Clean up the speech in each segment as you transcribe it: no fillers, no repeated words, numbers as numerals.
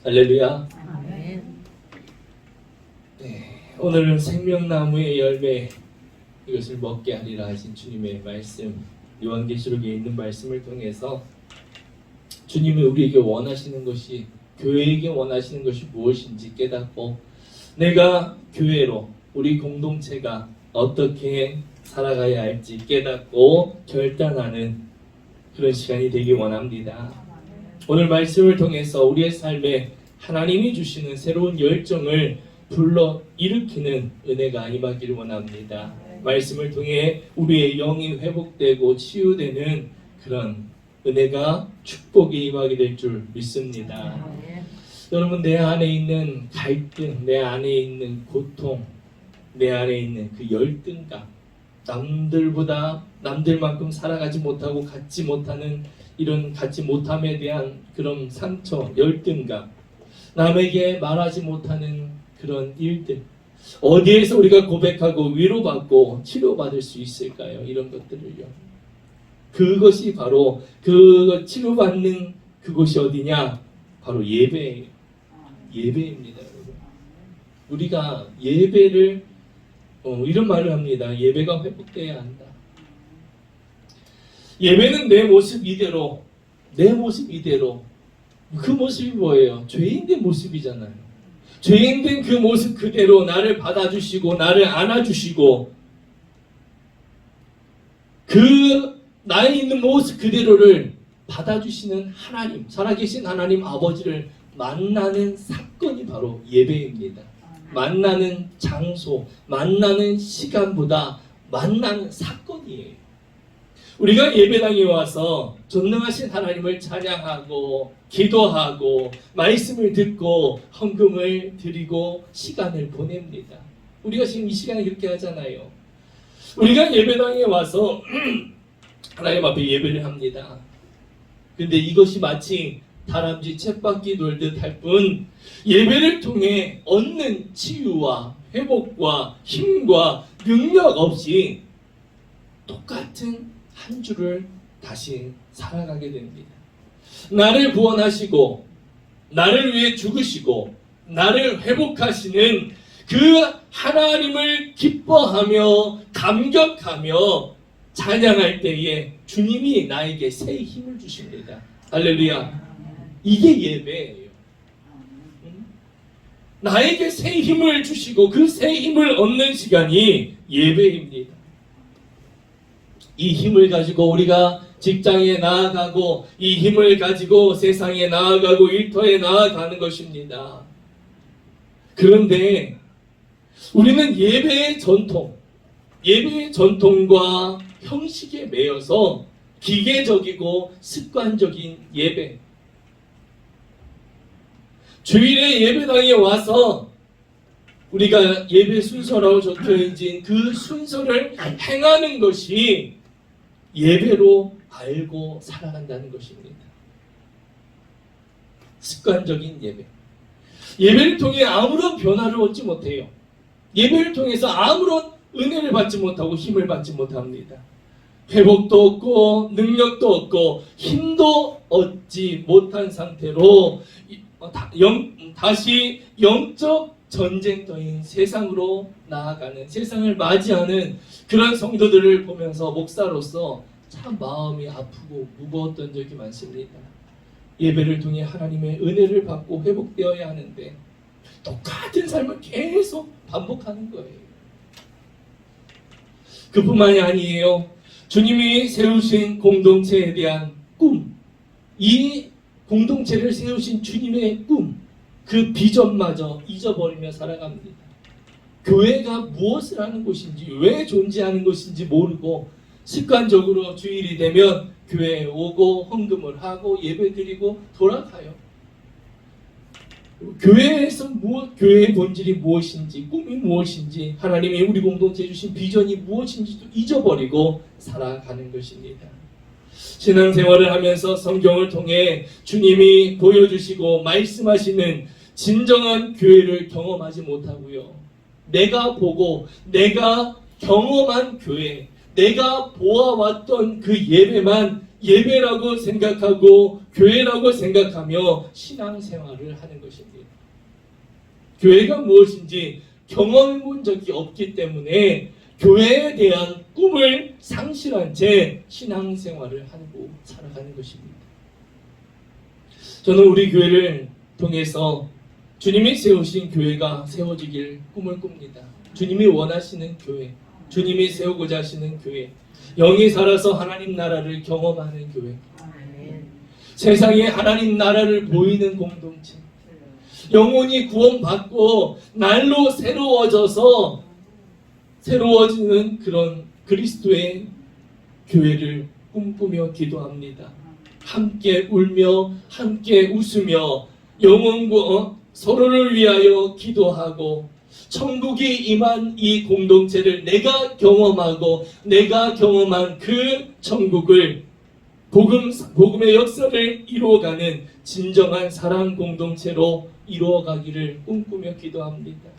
할렐루야. 아멘. 네, 오늘은 생명나무의 열매 이것을 먹게 하리라 하신 주님의 말씀, 요한계시록에 있는 말씀을 통해서 주님이 우리에게 원하시는 것이, 교회에게 원하시는 것이 무엇인지 깨닫고 내가 교회로, 우리 공동체가 어떻게 살아가야 할지 깨닫고 결단하는 그런 시간이 되기 원합니다. 오늘 말씀을 통해서 우리의 삶에 하나님이 주시는 새로운 열정을 불러 일으키는 은혜가 임하기를 원합니다. 말씀을 통해 우리의 영이 회복되고 치유되는 그런 은혜가, 축복이 임하게 될 줄 믿습니다. 여러분, 내 안에 있는 갈등, 내 안에 있는 고통, 내 안에 있는 그 열등감, 남들만큼 살아가지 못하고 갖지 못하는 이런 갖지 못함에 대한 그런 상처, 열등감, 남에게 말하지 못하는 그런 일들, 어디에서 우리가 고백하고 위로받고 치료받을 수 있을까요? 이런 것들을요. 그것이 바로 그 치료받는 그곳이 어디냐? 바로 예배예요. 예배입니다, 여러분. 우리가 예배를 이런 말을 합니다. 예배가 회복돼야 한다. 예배는 내 모습 이대로, 내 모습 이대로. 그 모습이 뭐예요? 죄인된 모습이잖아요. 죄인된 그 모습 그대로 나를 받아주시고 나를 안아주시고 그 나에 있는 모습 그대로를 받아주시는 하나님, 살아계신 하나님 아버지를 만나는 사건이 바로 예배입니다. 만나는 장소, 만나는 시간보다 만나는 사건이에요. 우리가 예배당에 와서 전능하신 하나님을 찬양하고 기도하고 말씀을 듣고 헌금을 드리고 시간을 보냅니다. 우리가 지금 이 시간에 그렇게 하잖아요. 우리가 예배당에 와서 하나님 앞에 예배를 합니다. 근데 이것이 마치 다람쥐 쳇바퀴 돌듯 할 뿐, 예배를 통해 얻는 치유와 회복과 힘과 능력 없이 똑같은 한 주를 다시 살아가게 됩니다. 나를 구원하시고 나를 위해 죽으시고 나를 회복하시는 그 하나님을 기뻐하며 감격하며 찬양할 때에 주님이 나에게 새 힘을 주십니다. 할렐루야. 이게 예배예요. 나에게 새 힘을 주시고 그 새 힘을 얻는 시간이 예배입니다. 이 힘을 가지고 우리가 직장에 나아가고 이 힘을 가지고 세상에 나아가고 일터에 나아가는 것입니다. 그런데 우리는 예배의 전통과 형식에 매여서 기계적이고 습관적인 예배, 주일에 예배당에 와서 우리가 예배 순서라고 적혀있는 그 순서를 행하는 것이 예배로 알고 살아간다는 것입니다. 습관적인 예배. 예배를 통해 아무런 변화를 얻지 못해요. 예배를 통해서 아무런 은혜를 받지 못하고 힘을 받지 못합니다. 회복도 없고 능력도 없고 힘도 얻지 못한 상태로 다시 영적 전쟁터인 세상으로 나아가는, 세상을 맞이하는 그런 성도들을 보면서 목사로서 참 마음이 아프고 무거웠던 적이 많습니다. 예배를 통해 하나님의 은혜를 받고 회복되어야 하는데 똑같은 삶을 계속 반복하는 거예요. 그뿐만이 아니에요. 주님이 세우신 공동체에 대한 꿈, 이 공동체를 세우신 주님의 꿈, 그 비전마저 잊어버리며 살아갑니다. 교회가 무엇을 하는 곳인지, 왜 존재하는 것인지 모르고 습관적으로 주일이 되면 교회에 오고 헌금을 하고 예배드리고 돌아가요. 교회에서 교회의 본질이 무엇인지, 꿈이 무엇인지, 하나님이 우리 공동체에 주신 비전이 무엇인지도 잊어버리고 살아가는 것입니다. 신앙생활을 하면서 성경을 통해 주님이 보여주시고 말씀하시는 진정한 교회를 경험하지 못하고요. 내가 보고 내가 경험한 교회, 내가 보아왔던 그 예배만 예배라고 생각하고 교회라고 생각하며 신앙생활을 하는 것입니다. 교회가 무엇인지 경험해 본 적이 없기 때문에 교회에 대한 꿈을 상실한 채 신앙생활을 하고 살아가는 것입니다. 저는 우리 교회를 통해서 주님이 세우신 교회가 세워지길 꿈을 꿉니다. 주님이 원하시는 교회, 주님이 세우고자 하시는 교회, 영이 살아서 하나님 나라를 경험하는 교회, 세상에 하나님 나라를 보이는 공동체, 영혼이 구원받고 날로 새로워지는 그런 그리스도의 교회를 꿈꾸며 기도합니다. 함께 울며 함께 웃으며 영혼과 서로를 위하여 기도하고 천국이 임한 이 공동체를 내가 경험하고 내가 경험한 그 천국을 복음의 역사를 이루어가는 진정한 사랑 공동체로 이루어가기를 꿈꾸며 기도합니다.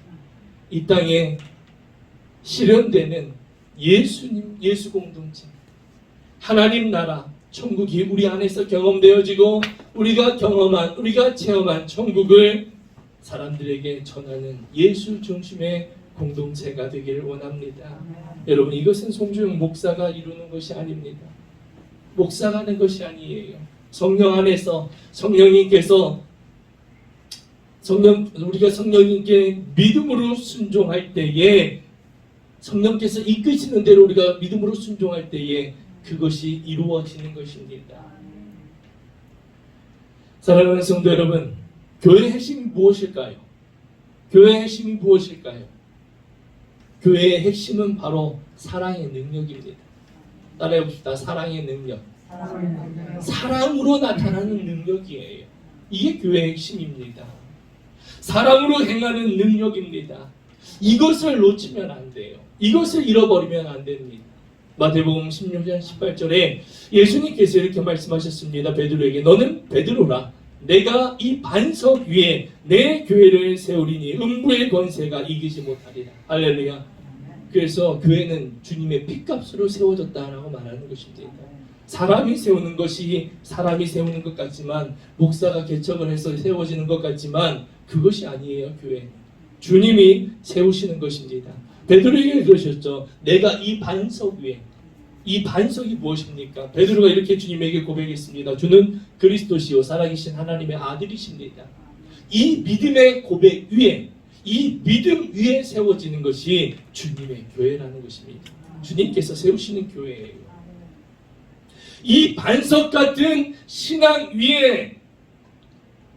이 땅에 실현되는 예수 공동체, 하나님 나라, 천국이 우리 안에서 경험되어지고 우리가 경험한, 우리가 체험한 천국을 사람들에게 전하는 예수 중심의 공동체가 되기를 원합니다. 여러분, 이것은 송주영 목사가 이루는 것이 아닙니다. 목사가 하는 것이 아니에요. 성령 안에서 우리가 성령님께 믿음으로 순종할 때에, 성령께서 이끄시는 대로 우리가 믿음으로 순종할 때에 그것이 이루어지는 것입니다. 사랑하는 성도 여러분, 교회의 핵심이 무엇일까요? 교회의 핵심이 무엇일까요? 교회의 핵심은 바로 사랑의 능력입니다. 따라해 봅시다. 사랑의 능력. 사랑으로 나타나는 능력이에요. 이게 교회의 핵심입니다. 사랑으로 행하는 능력입니다. 이것을 놓치면 안 돼요. 이것을 잃어버리면 안 됩니다. 마태복음 16장 18절에 예수님께서 이렇게 말씀하셨습니다. 베드로에게, 너는 베드로라. 내가 이 반석 위에 내 교회를 세우리니 음부의 권세가 이기지 못하리라. 할렐루야. 그래서 교회는 주님의 핏값으로 세워졌다라고 말하는 것입니다. 사람이 세우는 것이 사람이 세우는 것 같지만, 목사가 개척을 해서 세워지는 것 같지만 그것이 아니에요. 교회 주님이 세우시는 것입니다. 베드로에게 그러셨죠. 내가 이 반석 위에, 이 반석이 무엇입니까? 베드로가 이렇게 주님에게 고백했습니다. 주는 그리스도시요 살아계신 하나님의 아들이십니다. 이 믿음의 고백 위에, 이 믿음 위에 세워지는 것이 주님의 교회라는 것입니다. 주님께서 세우시는 교회예요. 이 반석 같은 신앙 위에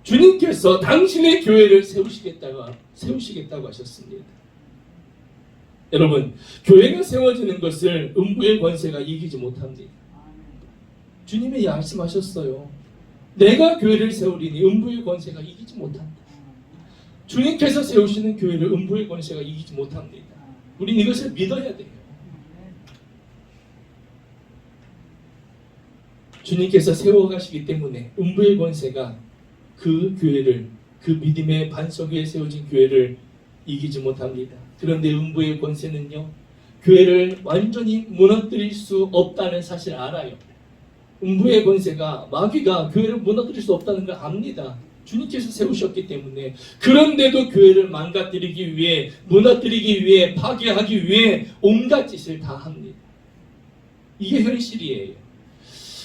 주님께서 당신의 교회를 세우시겠다고 하셨습니다. 여러분, 교회가 세워지는 것을 음부의 권세가 이기지 못합니다. 주님이 말씀하셨어요. 내가 교회를 세우리니 음부의 권세가 이기지 못한다. 주님께서 세우시는 교회를 음부의 권세가 이기지 못합니다. 우린 이것을 믿어야 돼요. 주님께서 세워가시기 때문에 음부의 권세가 그 교회를, 그 믿음의 반석 위에 세워진 교회를 이기지 못합니다. 그런데 음부의 권세는요, 교회를 완전히 무너뜨릴 수 없다는 사실을 알아요. 음부의 권세가, 마귀가 교회를 무너뜨릴 수 없다는 걸 압니다. 주님께서 세우셨기 때문에. 그런데도 교회를 망가뜨리기 위해, 무너뜨리기 위해, 파괴하기 위해 온갖 짓을 다 합니다. 이게 현실이에요.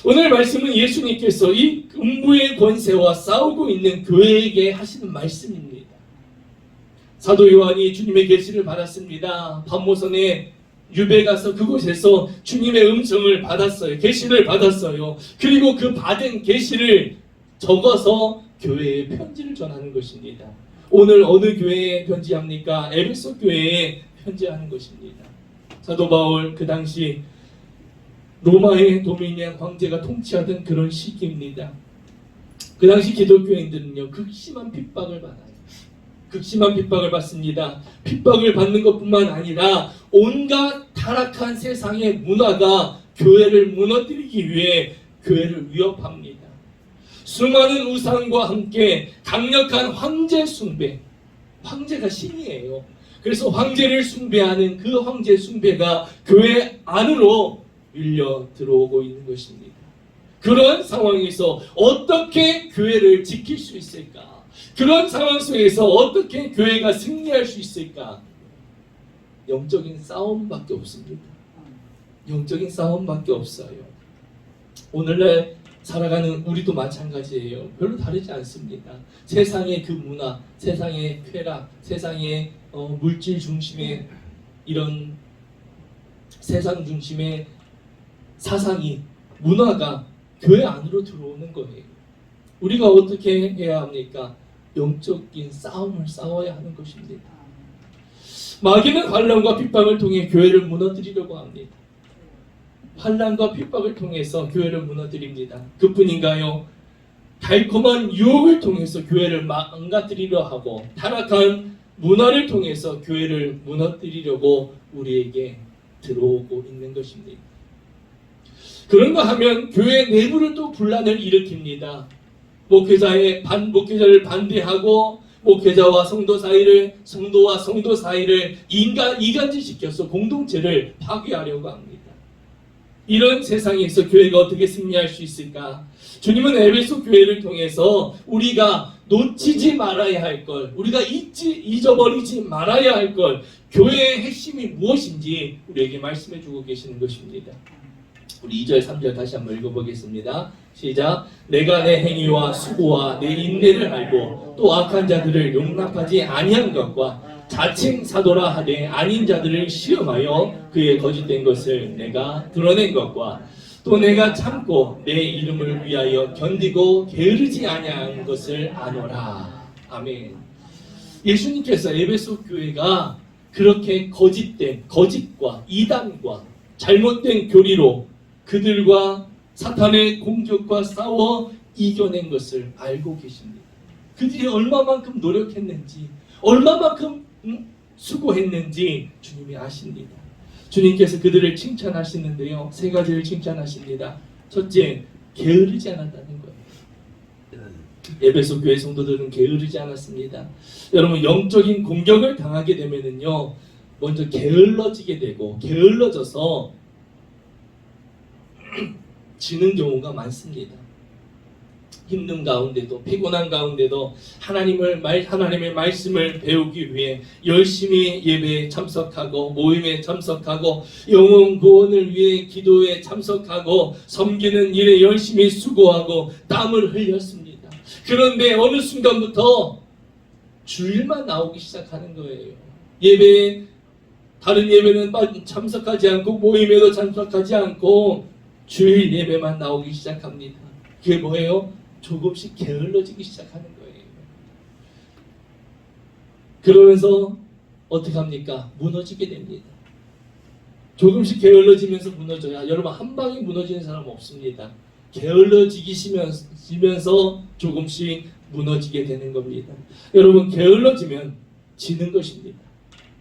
오늘 말씀은 예수님께서 이 음부의 권세와 싸우고 있는 교회에게 하시는 말씀입니다. 사도 요한이 주님의 계시를 받았습니다. 밤모선에 유배 가서 그곳에서 주님의 음성을 받았어요. 계시를 받았어요. 그리고 그 받은 계시를 적어서 교회에 편지를 전하는 것입니다. 오늘 어느 교회에 편지합니까? 에베소 교회에 편지하는 것입니다. 사도 바울, 그 당시 로마의 도미니안 황제가 통치하던 그런 시기입니다. 그 당시 기독교인들은요, 극심한 핍박을 받아요. 극심한 핍박을 받습니다. 핍박을 받는 것뿐만 아니라 온갖 타락한 세상의 문화가 교회를 무너뜨리기 위해 교회를 위협합니다. 수많은 우상과 함께 강력한 황제 숭배, 황제가 신이에요. 그래서 황제를 숭배하는 그 황제 숭배가 교회 안으로 밀려 들어오고 있는 것입니다. 그런 상황에서 어떻게 교회를 지킬 수 있을까? 그런 상황 속에서 어떻게 교회가 승리할 수 있을까? 영적인 싸움밖에 없습니다. 영적인 싸움밖에 없어요. 오늘날 살아가는 우리도 마찬가지예요. 별로 다르지 않습니다. 세상의 그 문화, 세상의 쾌락, 세상의 물질 중심의 이런 세상 중심의 사상이, 문화가 교회 안으로 들어오는 거예요. 우리가 어떻게 해야 합니까? 영적인 싸움을 싸워야 하는 것입니다. 마귀는 환난과 핍박을 통해 교회를 무너뜨리려고 합니다. 환난과 핍박을 통해서 교회를 무너뜨립니다. 그뿐인가요? 달콤한 유혹을 통해서 교회를 망가뜨리려 하고 타락한 문화를 통해서 교회를 무너뜨리려고 우리에게 들어오고 있는 것입니다. 그런가 하면 교회 내부를 또 분란을 일으킵니다. 목회자를 반대하고 목회자와 성도 사이를, 성도와 성도 사이를 이간질시켜서 공동체를 파괴하려고 합니다. 이런 세상에서 교회가 어떻게 승리할 수 있을까? 주님은 에베소 교회를 통해서 우리가 놓치지 말아야 할 것, 우리가 잊어버리지 말아야 할 것, 교회의 핵심이 무엇인지 우리에게 말씀해 주고 계시는 것입니다. 우리 2절 3절 다시 한번 읽어보겠습니다. 시작. 내가 내 행위와 수고와 내 인내를 알고 또 악한 자들을 용납하지 아니한 것과 자칭 사도라 하되 아닌 자들을 시험하여 그의 거짓된 것을 내가 드러낸 것과 또 내가 참고 내 이름을 위하여 견디고 게으르지 아니한 것을 아노라. 아멘. 예수님께서 에베소 교회가 그렇게 거짓과 이단과 잘못된 교리로 그들과 사탄의 공격과 싸워 이겨낸 것을 알고 계십니다. 그들이 얼마만큼 노력했는지, 얼마만큼 수고했는지 주님이 아십니다. 주님께서 그들을 칭찬하시는데요, 세 가지를 칭찬하십니다. 첫째, 게으르지 않았다는 거예요. 에베소 교회 성도들은 게으르지 않았습니다. 여러분, 영적인 공격을 당하게 되면은요, 먼저 게을러지게 되고 게을러져서 지는 경우가 많습니다. 힘든 가운데도, 피곤한 가운데도 하나님의 말씀을 배우기 위해 열심히 예배에 참석하고 모임에 참석하고 영혼 구원을 위해 기도에 참석하고 섬기는 일에 열심히 수고하고 땀을 흘렸습니다. 그런데 어느 순간부터 주일만 나오기 시작하는 거예요. 다른 예배는 참석하지 않고 모임에도 참석하지 않고 주일 예배만 나오기 시작합니다. 그게 뭐예요? 조금씩 게을러지기 시작하는 거예요. 그러면서 어떻게 합니까? 무너지게 됩니다. 조금씩 게을러지면서 무너져야, 여러분 한 방에 무너지는 사람 없습니다. 게을러지면서 조금씩 무너지게 되는 겁니다. 여러분, 게을러지면 지는 것입니다.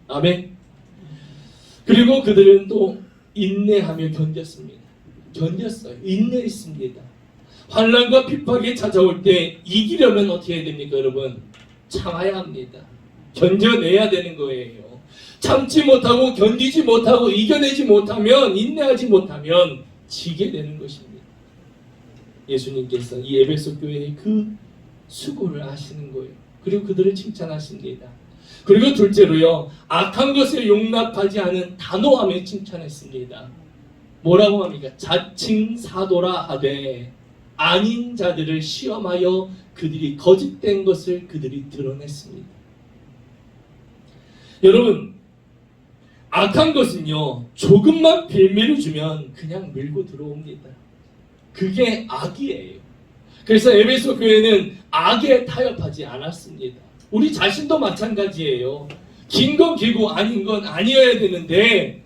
아멘. 그리고 그들은 또 인내하며 견뎠습니다. 인내했습니다. 환난과 핍박이 찾아올 때 이기려면 어떻게 해야 됩니까, 여러분? 참아야 합니다. 견뎌내야 되는 거예요. 참지 못하고 견디지 못하고 이겨내지 못하면, 인내하지 못하면 지게 되는 것입니다. 예수님께서 이 에베소 교회의 그 수고를 아시는 거예요. 그리고 그들을 칭찬하십니다. 그리고 둘째로요, 악한 것을 용납하지 않은 단호함에 칭찬했습니다. 뭐라고 합니까? 자칭 사도라 하되 아닌 자들을 시험하여 그들이 거짓된 것을 그들이 드러냈습니다. 여러분, 악한 것은요, 조금만 빌미를 주면 그냥 밀고 들어옵니다. 그게 악이에요. 그래서 에베소 교회는 악에 타협하지 않았습니다. 우리 자신도 마찬가지예요. 긴 건 길고 아닌 건 아니어야 되는데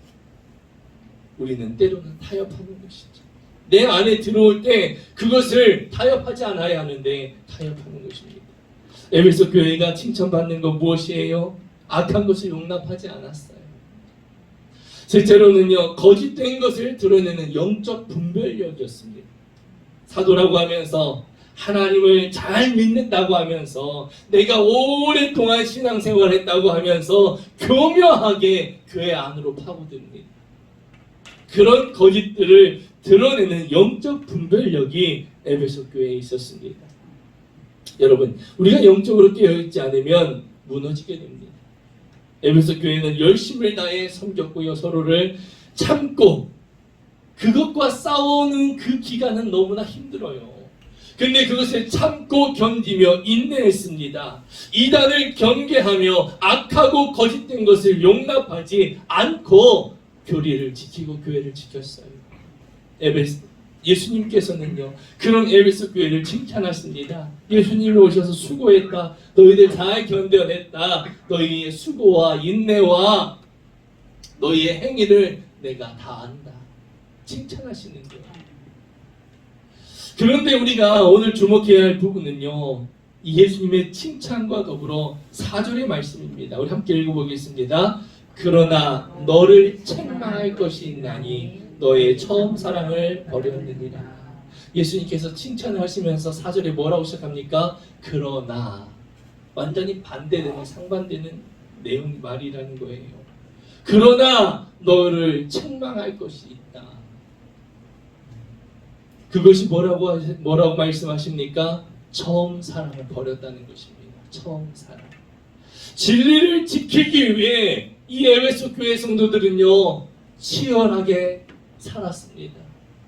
우리는 때로는 타협하는 것이죠. 내 안에 들어올 때 그것을 타협하지 않아야 하는데 타협하는 것입니다. 에베소 교회가 칭찬받는 건 무엇이에요? 악한 것을 용납하지 않았어요. 셋째로는요, 거짓된 것을 드러내는 영적 분별력이었습니다. 사도라고 하면서 하나님을 잘 믿는다고 하면서 내가 오랫동안 신앙생활을 했다고 하면서 교묘하게 교회 안으로 파고듭니다. 그런 거짓들을 드러내는 영적 분별력이 에베소 교회에 있었습니다. 여러분, 우리가 영적으로 깨어있지 않으면 무너지게 됩니다. 에베소 교회는 열심을 다해 섬겼고요. 서로를 참고 그것과 싸우는 그 기간은 너무나 힘들어요. 근데 그것을 참고 견디며 인내했습니다. 이단을 경계하며 악하고 거짓된 것을 용납하지 않고 교리를 지키고 교회를 지켰어요. 예수님께서는요, 그런 에베소 교회를 칭찬하십니다. 예수님이 오셔서 수고했다. 너희들 잘 견뎌냈다. 너희의 수고와 인내와 너희의 행위를 내가 다 안다. 칭찬하시는 거예요. 그런데 우리가 오늘 주목해야 할 부분은요, 이 예수님의 칭찬과 더불어 4절의 말씀입니다. 우리 함께 읽어보겠습니다. 그러나 너를 책망할 것이 있나니 너의 처음 사랑을 버렸느니라. 예수님께서 칭찬을 하시면서 4절에 뭐라고 시작합니까? 그러나, 완전히 반대되는, 상반되는 내용 말이라는 거예요. 그러나 너를 책망할 것이 있다. 그것이 뭐라고 말씀하십니까? 처음 사랑을 버렸다는 것입니다. 처음 사랑. 진리를 지키기 위해 이 에베소 교회 성도들은요, 치열하게 살았습니다.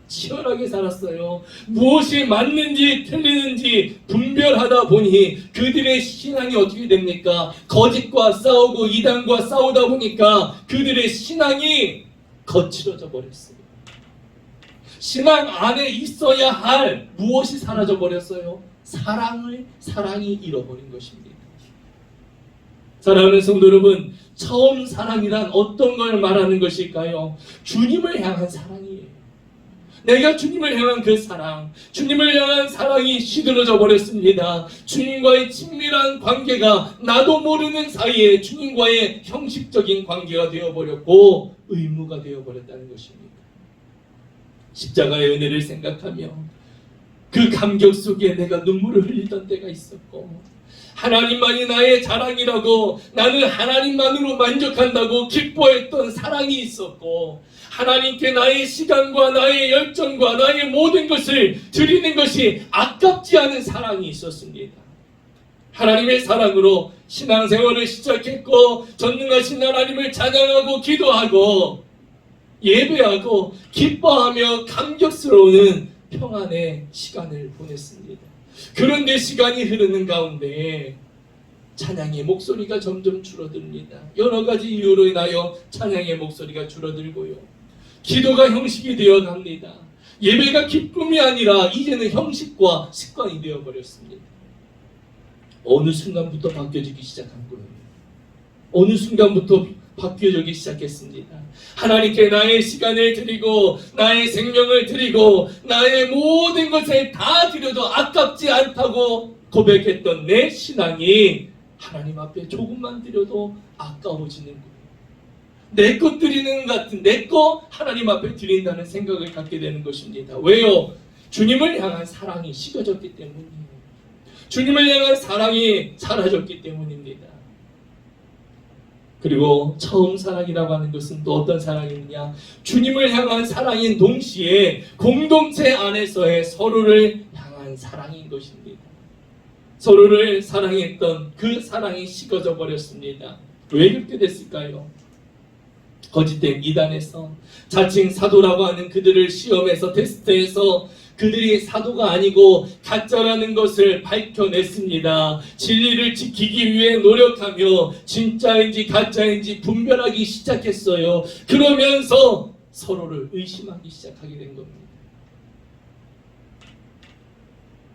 치열하게 살았어요. 무엇이 맞는지 틀리는지 분별하다 보니 그들의 신앙이 어떻게 됩니까? 거짓과 싸우고 이단과 싸우다 보니까 그들의 신앙이 거칠어져 버렸어요. 신앙 안에 있어야 할 무엇이 사라져 버렸어요? 사랑이 잃어버린 것입니다. 사랑하는 성도 여러분, 처음 사랑이란 어떤 걸 말하는 것일까요? 주님을 향한 사랑이에요. 내가 주님을 향한 그 사랑, 주님을 향한 사랑이 시들어져 버렸습니다. 주님과의 친밀한 관계가 나도 모르는 사이에 주님과의 형식적인 관계가 되어버렸고 의무가 되어버렸다는 것입니다. 십자가의 은혜를 생각하며 그 감격 속에 내가 눈물을 흘리던 때가 있었고, 하나님만이 나의 자랑이라고, 나는 하나님만으로 만족한다고 기뻐했던 사랑이 있었고, 하나님께 나의 시간과 나의 열정과 나의 모든 것을 드리는 것이 아깝지 않은 사랑이 있었습니다. 하나님의 사랑으로 신앙생활을 시작했고, 전능하신 하나님을 찬양하고 기도하고 예배하고 기뻐하며 감격스러운 평안의 시간을 보냈습니다. 그런데 시간이 흐르는 가운데 찬양의 목소리가 점점 줄어듭니다. 여러 가지 이유로 인하여 찬양의 목소리가 줄어들고요, 기도가 형식이 되어갑니다. 예배가 기쁨이 아니라 이제는 형식과 습관이 되어버렸습니다. 어느 순간부터 바뀌어지기 시작한 거예요. 어느 순간부터 바뀌어지기 시작했습니다. 하나님께 나의 시간을 드리고 나의 생명을 드리고 나의 모든 것을 다 드려도 아깝지 않다고 고백했던 내 신앙이 하나님 앞에 조금만 드려도 아까워지는 거예요. 내 것 드리는 것 같은, 내 거 하나님 앞에 드린다는 생각을 갖게 되는 것입니다. 왜요? 주님을 향한 사랑이 식어졌기 때문이에요. 주님을 향한 사랑이 사라졌기 때문입니다. 그리고 처음 사랑이라고 하는 것은 또 어떤 사랑이냐? 주님을 향한 사랑인 동시에 공동체 안에서의 서로를 향한 사랑인 것입니다. 서로를 사랑했던 그 사랑이 식어져 버렸습니다. 왜 그렇게 됐을까요? 거짓된 이단에서 자칭 사도라고 하는 그들을 시험해서 테스트해서 그들이 사도가 아니고 가짜라는 것을 밝혀냈습니다. 진리를 지키기 위해 노력하며 진짜인지 가짜인지 분별하기 시작했어요. 그러면서 서로를 의심하기 시작하게 된 겁니다.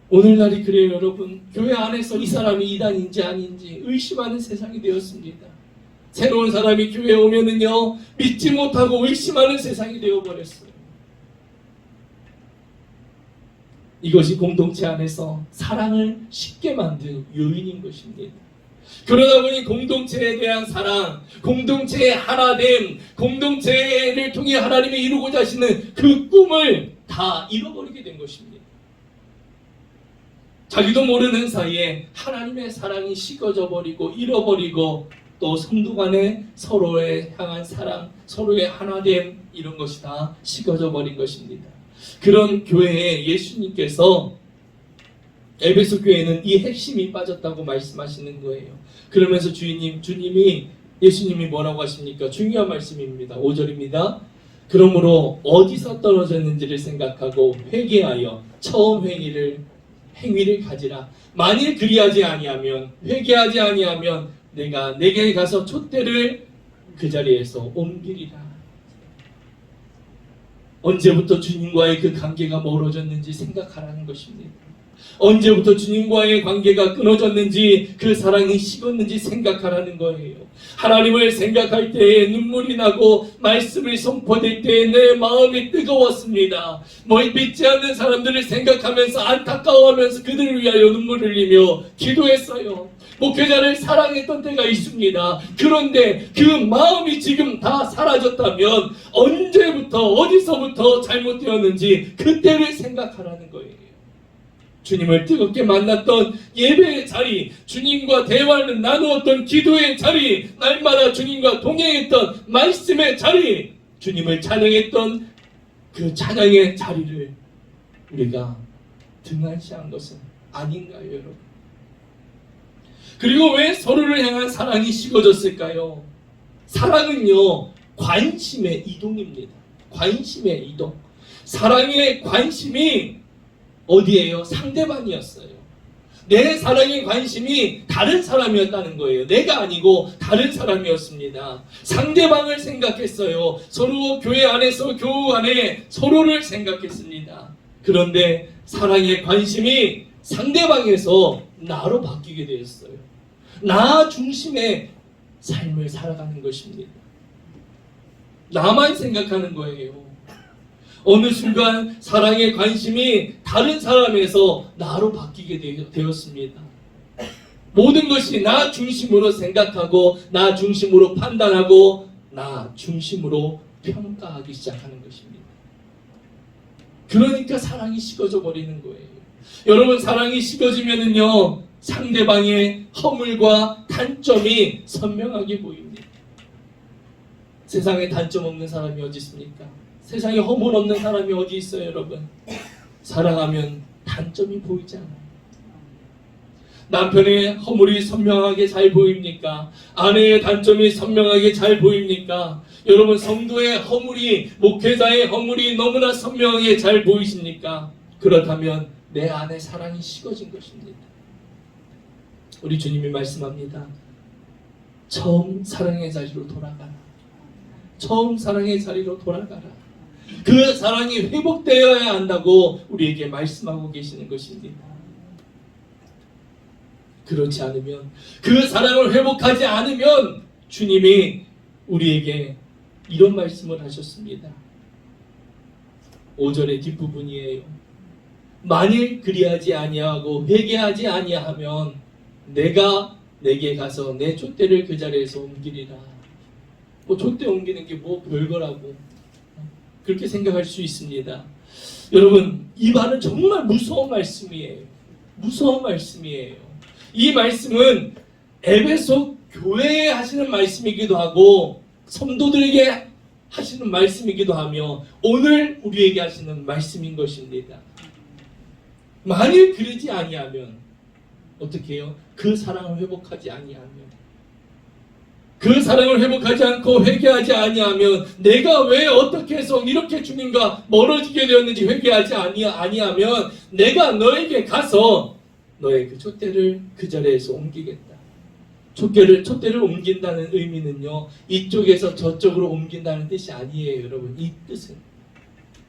오늘날이 그래요, 여러분. 교회 안에서 이 사람이 이단인지 아닌지 의심하는 세상이 되었습니다. 새로운 사람이 교회에 오면은요, 믿지 못하고 의심하는 세상이 되어버렸어요. 이것이 공동체 안에서 사랑을 쉽게 만든 요인인 것입니다. 그러다 보니 공동체에 대한 사랑, 공동체의 하나됨, 공동체를 통해 하나님이 이루고자 하시는 그 꿈을 다 잃어버리게 된 것입니다. 자기도 모르는 사이에 하나님의 사랑이 식어져 버리고 잃어버리고 또 성도 간에 서로에 향한 사랑, 서로의 하나됨, 이런 것이 다 식어져 버린 것입니다. 그런 교회에 예수님께서 에베소 교회는 이 핵심이 빠졌다고 말씀하시는 거예요. 그러면서 예수님이 뭐라고 하십니까? 중요한 말씀입니다. 5절입니다. 그러므로 어디서 떨어졌는지를 생각하고 회개하여 처음 행위를 가지라. 만일 그리하지 아니하면, 회개하지 아니하면 내가 내게 가서 촛대를 그 자리에서 옮기리라. 언제부터 주님과의 그 관계가 멀어졌는지 생각하라는 것입니다. 언제부터 주님과의 관계가 끊어졌는지, 그 사랑이 식었는지 생각하라는 거예요. 하나님을 생각할 때에 눈물이 나고 말씀을 선포될 때에 내 마음이 뜨거웠습니다. 믿지 않는 사람들을 생각하면서 안타까워하면서 그들을 위하여 눈물을 흘리며 기도했어요. 목회자를 사랑했던 때가 있습니다. 그런데 그 마음이 지금 다 사라졌다면 언제부터 어디서부터 잘못되었는지 그때를 생각하라는 거예요. 주님을 뜨겁게 만났던 예배의 자리, 주님과 대화를 나누었던 기도의 자리, 날마다 주님과 동행했던 말씀의 자리, 주님을 찬양했던 그 찬양의 자리를 우리가 등한시한 것은 아닌가요, 여러분? 그리고 왜 서로를 향한 사랑이 식어졌을까요? 사랑은요, 관심의 이동입니다. 관심의 이동. 사랑의 관심이 어디에요? 상대방이었어요. 내 사랑의 관심이 다른 사람이었다는 거예요. 내가 아니고 다른 사람이었습니다. 상대방을 생각했어요. 서로 교회 안에서 교우 안에 서로를 생각했습니다. 그런데 사랑의 관심이 상대방에서 나로 바뀌게 되었어요. 나 중심의 삶을 살아가는 것입니다. 나만 생각하는 거예요. 어느 순간 사랑의 관심이 다른 사람에서 나로 바뀌게 되었습니다. 모든 것이 나 중심으로 생각하고 나 중심으로 판단하고 나 중심으로 평가하기 시작하는 것입니다. 그러니까 사랑이 식어져 버리는 거예요. 여러분, 사랑이 식어지면은요, 상대방의 허물과 단점이 선명하게 보입니다. 세상에 단점 없는 사람이 어디 있습니까? 세상에 허물 없는 사람이 어디 있어요, 여러분? 사랑하면 단점이 보이지 않아요. 남편의 허물이 선명하게 잘 보입니까? 아내의 단점이 선명하게 잘 보입니까? 여러분, 성도의 허물이, 목회자의 허물이 너무나 선명하게 잘 보이십니까? 그렇다면 내 안에 사랑이 식어진 것입니다. 우리 주님이 말씀합니다. 처음 사랑의 자리로 돌아가라. 처음 사랑의 자리로 돌아가라. 그 사랑이 회복되어야 한다고 우리에게 말씀하고 계시는 것입니다. 그렇지 않으면, 그 사랑을 회복하지 않으면 주님이 우리에게 이런 말씀을 하셨습니다. 5절의 뒷부분이에요. 만일 그리하지 아니하고 회개하지 아니하면 내가 내게 가서 내 촛대를 그 자리에서 옮기리라. 촛대 옮기는 게 별거라고 그렇게 생각할 수 있습니다. 여러분, 이 말은 정말 무서운 말씀이에요. 무서운 말씀이에요. 이 말씀은 에베소 교회에 하시는 말씀이기도 하고 성도들에게 하시는 말씀이기도 하며 오늘 우리에게 하시는 말씀인 것입니다. 만일 그러지 아니하면 어떻게 해요? 그 사랑을 회복하지 아니하면, 그 사랑을 회복하지 않고 회개하지 아니하면, 내가 왜 어떻게 해서 이렇게 주님과 멀어지게 되었는지 회개하지 아니하면 내가 너에게 가서 너의 그 촛대를 그 자리에서 옮기겠다. 촛대를 옮긴다는 의미는요, 이쪽에서 저쪽으로 옮긴다는 뜻이 아니에요, 여러분. 이 뜻은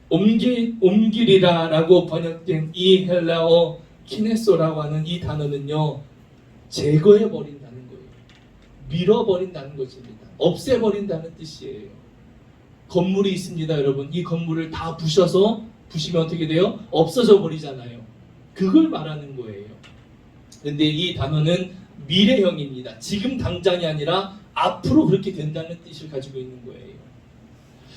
옮기리라 라고 번역된 이 헬라어 키네소라고 하는 이 단어는요, 제거해버린다는 거예요. 밀어버린다는 것입니다. 없애버린다는 뜻이에요. 건물이 있습니다, 여러분. 이 건물을 다 부시면 어떻게 돼요? 없어져 버리잖아요. 그걸 말하는 거예요. 근데 이 단어는 미래형입니다. 지금 당장이 아니라 앞으로 그렇게 된다는 뜻을 가지고 있는 거예요.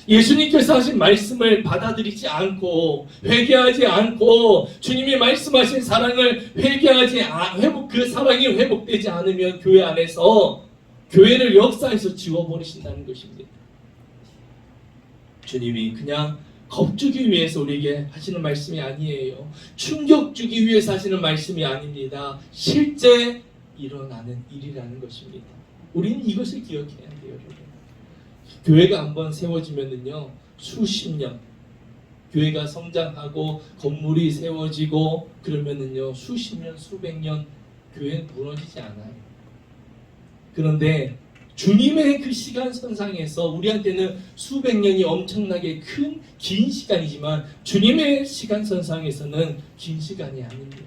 예수님께서 하신 말씀을 받아들이지 않고 회개하지 않고 주님이 말씀하신 사랑을 그 사랑이 회복되지 않으면 교회 안에서 교회를 역사에서 지워버리신다는 것입니다. 주님이 그냥 겁주기 위해서 우리에게 하시는 말씀이 아니에요. 충격 주기 위해서 하시는 말씀이 아닙니다. 실제 일어나는 일이라는 것입니다. 우리는 이것을 기억해야 돼요, 여러분. 교회가 한번 세워지면은요, 수십 년, 교회가 성장하고 건물이 세워지고 그러면은요, 수십 년, 수백 년 교회는 무너지지 않아요. 그런데 주님의 그 시간 선상에서 우리한테는 수백 년이 엄청나게 긴 시간이지만 주님의 시간 선상에서는 긴 시간이 아닙니다.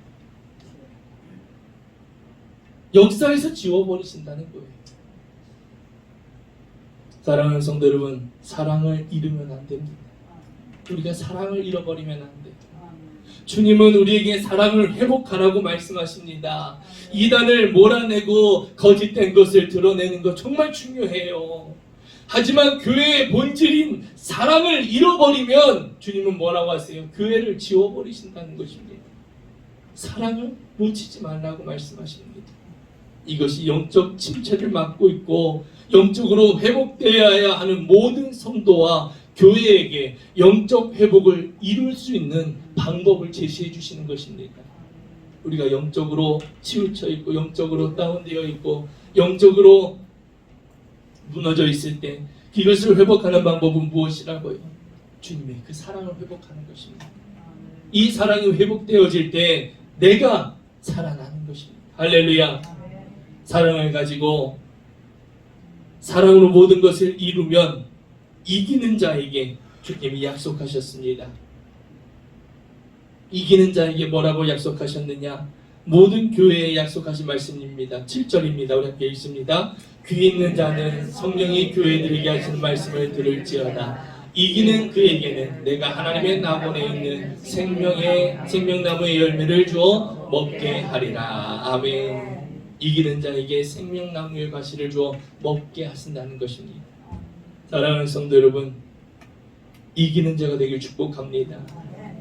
역사에서 지워버리신다는 거예요. 사랑하는 성도 여러분, 사랑을 잃으면 안 됩니다. 우리가 사랑을 잃어버리면 안 돼요. 주님은 우리에게 사랑을 회복하라고 말씀하십니다. 이단을 몰아내고 거짓된 것을 드러내는 것 정말 중요해요. 하지만 교회의 본질인 사랑을 잃어버리면 주님은 뭐라고 하세요? 교회를 지워버리신다는 것입니다. 사랑을 놓치지 말라고 말씀하십니다. 이것이 영적 침체를 막고 있고 영적으로 회복되어야 하는 모든 성도와 교회에게 영적 회복을 이룰 수 있는 방법을 제시해 주시는 것입니다. 우리가 영적으로 치우쳐 있고 영적으로 다운되어 있고 영적으로 무너져 있을 때 이것을 회복하는 방법은 무엇이라고요? 주님의 그 사랑을 회복하는 것입니다. 이 사랑이 회복되어질 때 내가 살아나는 것입니다. 할렐루야. 사랑을 가지고 사랑으로 모든 것을 이루면 이기는 자에게 주님이 약속하셨습니다. 이기는 자에게 뭐라고 약속하셨느냐? 모든 교회에 약속하신 말씀입니다. 7절입니다. 우리 함께 읽습니다. 귀 있는 자는 성령이 교회들에게 하시는 말씀을 들을지어다. 이기는 그에게는 내가 하나님의 나본에 있는 생명나무의 열매를 주어 먹게 하리라. 아멘. 이기는 자에게 생명나무의 과실을 주어 먹게 하신다는 것입니다. 사랑하는 성도 여러분, 이기는 자가 되길 축복합니다.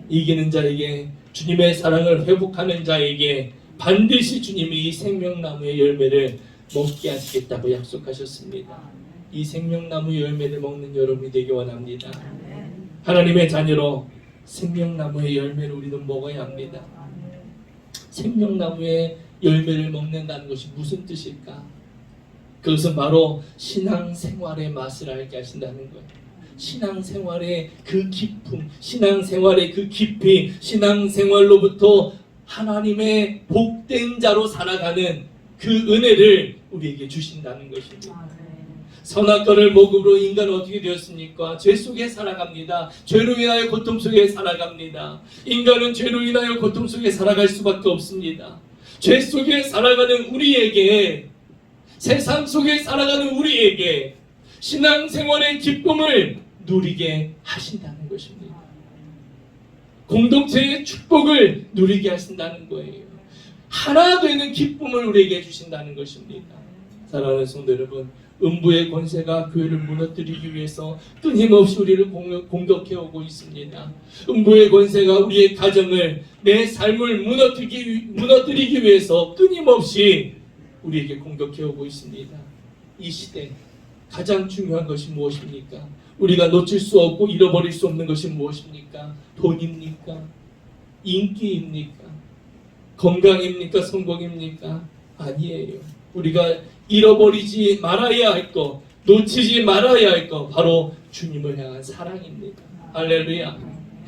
이기는 자에게, 주님의 사랑을 회복하는 자에게 반드시 주님이 이 생명나무의 열매를 먹게 하시겠다고 약속하셨습니다. 이 생명나무의 열매를 먹는 여러분이 되기 원합니다. 하나님의 자녀로 생명나무의 열매를 우리는 먹어야 합니다. 생명나무의 열매를 먹는다는 것이 무슨 뜻일까? 그것은 바로 신앙생활의 맛을 알게 하신다는 거예요. 신앙생활의 그 기쁨, 신앙생활의 그 깊이, 신앙생활로부터 하나님의 복된 자로 살아가는 그 은혜를 우리에게 주신다는 것입니다. 선악과를 먹음으로 인간은 어떻게 되었습니까? 죄 속에 살아갑니다. 죄로 인하여 고통 속에 살아갑니다. 인간은 죄로 인하여 고통 속에 살아갈 수밖에 없습니다. 죄 속에 살아가는 우리에게, 세상 속에 살아가는 우리에게 신앙생활의 기쁨을 누리게 하신다는 것입니다. 공동체의 축복을 누리게 하신다는 거예요. 하나 되는 기쁨을 우리에게 주신다는 것입니다. 사랑하는 성도 여러분, 음부의 권세가 교회를 무너뜨리기 위해서 끊임없이 우리를 공격해오고 있습니다. 음부의 권세가 우리의 가정을, 내 삶을 무너뜨리기 위해서 끊임없이 우리에게 공격해오고 있습니다. 이 시대 가장 중요한 것이 무엇입니까? 우리가 놓칠 수 없고 잃어버릴 수 없는 것이 무엇입니까? 돈입니까? 인기입니까? 건강입니까? 성공입니까? 아니에요. 우리가 잃어버리지 말아야 할 것, 놓치지 말아야 할 것, 바로 주님을 향한 사랑입니다. 할렐루야.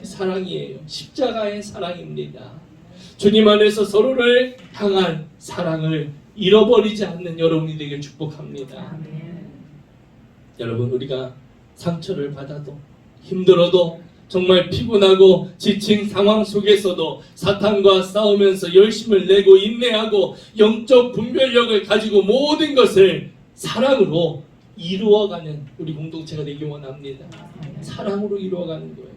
사랑이에요. 십자가의 사랑입니다. 주님 안에서 서로를 향한 사랑을 잃어버리지 않는 여러분이 되길 축복합니다. 여러분, 우리가 상처를 받아도, 힘들어도, 정말 피곤하고 지친 상황 속에서도 사탄과 싸우면서 열심을 내고 인내하고 영적 분별력을 가지고 모든 것을 사랑으로 이루어가는 우리 공동체가 되기 원합니다. 사랑으로 이루어가는 거예요.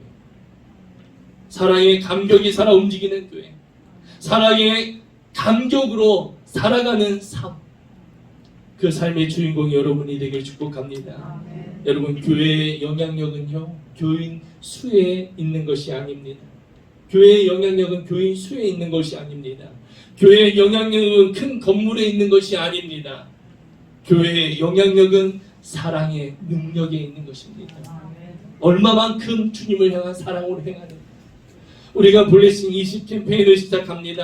사랑의 감격이 살아 움직이는 교회, 사랑의 감격으로 살아가는 삶, 그 삶의 주인공이 여러분이 되길 축복합니다. 여러분, 교회의 영향력은요, 교인 수에 있는 것이 아닙니다. 교회의 영향력은 교인 수에 있는 것이 아닙니다. 교회의 영향력은 큰 건물에 있는 것이 아닙니다. 교회의 영향력은 사랑의 능력에 있는 것입니다. 얼마만큼 주님을 향한 사랑으로 행하는 우리가 블레싱 20 캠페인을 시작합니다.